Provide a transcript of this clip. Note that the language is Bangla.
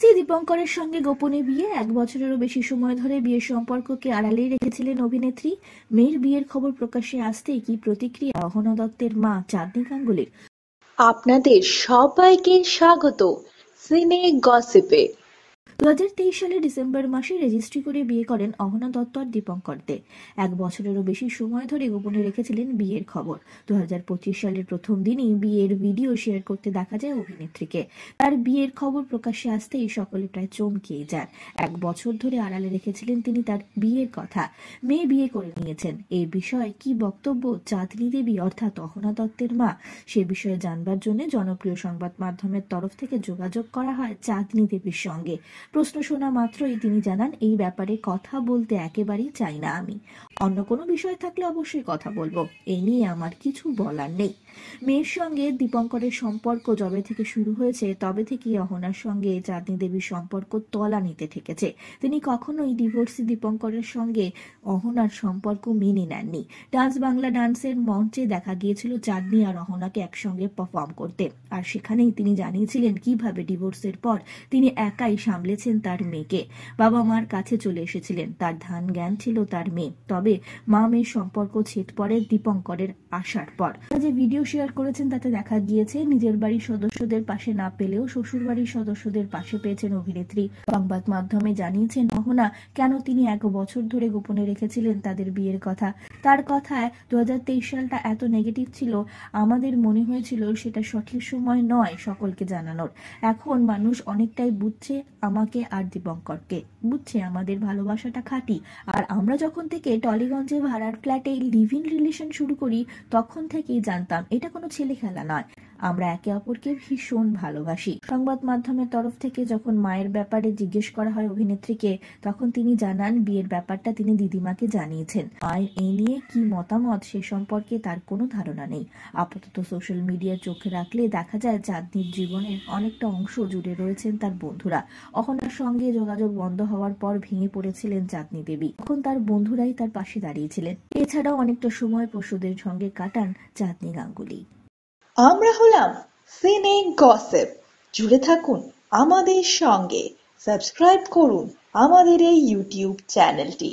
ডিভোর্সি দীপঙ্করের সঙ্গে গোপনে বিয়ে, 1 বছরেরও বেশি সময় ধরে বিয়ের সম্পর্ককে আড়ালেই রেখেছিলেন অভিনেত্রী। মেয়ের বিয়ের খবর প্রকাশ্যে আসতেই কি প্রতিক্রিয়া অহনা দত্তের মা চাঁদনি গাঙ্গুলির। আপনাদের সবাইকে স্বাগত সিনে গসিপে। 2023 সালের ডিসেম্বর মাসে রেজিস্ট্রি করে বিয়ে করেন অহনা দত্ত আর দীপঙ্কর দে। 1 বছরেরও বেশি সময় ধরে গোপনে রেখেছিলেন বিয়ের খবর। 2025 সালের প্রথম দিনই বিয়ের ভিডিও শেয়ার করতে দেখা যায় অভিনেত্রীকে। তার বিয়ের খবর প্রকাশ্যে আসতেই সকলে প্রায় চমকেই যান। 1 বছর ধরে আড়ালে রেখেছিলেন তিনি তার বিয়ের কথা। মেয়ে বিয়ে করে নিয়েছেন, এই বিষয়ে কি বক্তব্য চাঁদনি দেবী অর্থাৎ অহনা দত্তের মা, সে বিষয়ে জানবার জন্য জনপ্রিয় সংবাদ মাধ্যমের তরফ থেকে যোগাযোগ করা হয় চাঁদনি দেবীর সঙ্গে। প্রশ্ন শোনা মাত্রই তিনি জানান, এই ব্যাপারে কথা বলতে একেবারেই চাই না আমি। অন্য কোনো বিষয় থাকলে অবশ্যই কথা বলবো, এই নিয়ে আমার কিছু বলার নেই। মেয়ের সঙ্গে দীপঙ্করের সম্পর্ক যবে থেকে শুরু হয়েছে তবে থেকেই অহনার সঙ্গে চাঁদনি দেবীর সম্পর্ক তলানিতে ঠেকেছে। তিনি কখনোই ডিভোর্সি দীপঙ্করের সঙ্গে অহনার সম্পর্ক মেনে নেননি। ডান্স বাংলা ডান্সের মঞ্চে দেখা গিয়েছিল চাঁদনি আর অহনাকে একসঙ্গে পারফর্ম করতে, আর সেখানেই তিনি জানিয়েছিলেন কিভাবে ডিভোর্সের পর তিনি একাই সামলেছেন তার মেয়েকে। বাবা মার কাছে চলে এসেছিলেন, তার ধ্যান জ্ঞান ছিল তার মেয়ে। তবে মা মেয়ের সম্পর্ক ছেদ পড়ে দীপঙ্করের আসার পর। যে ভিডিও শেয়ার করেছেন তাতে দেখা গিয়েছে নিজের বাড়ির সদস্যদের পাশে না পেলেও শ্বশুর বাড়ির সদস্যদের পাশে পেয়েছেন অভিনেত্রী। সংবাদ মাধ্যমে জানিয়েছেন অহনা কেন তিনি 1 বছর ধরে গোপনে রেখেছিলেন তাদের বিয়ের কথা। তার কথায় 2023 সালটা এত নেগেটিভ ছিল, আমাদের মনে হয়েছিল সেটা সঠিক সময় নয় সকলকে জানানোর। এখন মানুষ অনেকটাই বুঝছে আমাকে আর দীপঙ্করকে, বুঝছে আমাদের ভালোবাসাটা খাঁটি। আর আমরা যখন থেকে টলিগঞ্জে ভাড়ার ফ্ল্যাটে লিভ ইন রিলেশন শুরু করি তখন থেকেই জানতাম এটা কোনো ছেলে খেলা নয়, আমরা একে অপরকে ভীষণ ভালোবাসি। সংবাদ মাধ্যমের তরফ থেকে যখন মায়ের ব্যাপারে জিজ্ঞেস করা হয় অভিনেত্রীকে, তখন তিনি জানান বিয়ের ব্যাপারটা তিনি দিদিমাকে জানিয়েছেন। মায়ের এই নিয়ে কি মতামত সে সম্পর্কে তার কোনো ধারণা নেই। আপাতত সোশ্যাল মিডিয়ায় চোখে রাখলে দেখা যায় চাঁদনির জীবনের অনেকটা অংশ জুড়ে রয়েছেন তার বন্ধুরা। অহনার সঙ্গে যোগাযোগ বন্ধ হওয়ার পর ভেঙে পড়েছিলেন চাঁদনি দেবী, তখন তার বন্ধুরাই তার পাশে দাঁড়িয়েছিলেন। এছাড়াও অনেকটা সময় পশুদের সঙ্গে কাটান চাঁদনি গাঙ্গুলি। আমরা হলাম সিনে গসিপ, জুড়ে থাকুন আমাদের সঙ্গে, সাবস্ক্রাইব করুন আমাদের এই ইউটিউব চ্যানেলটি।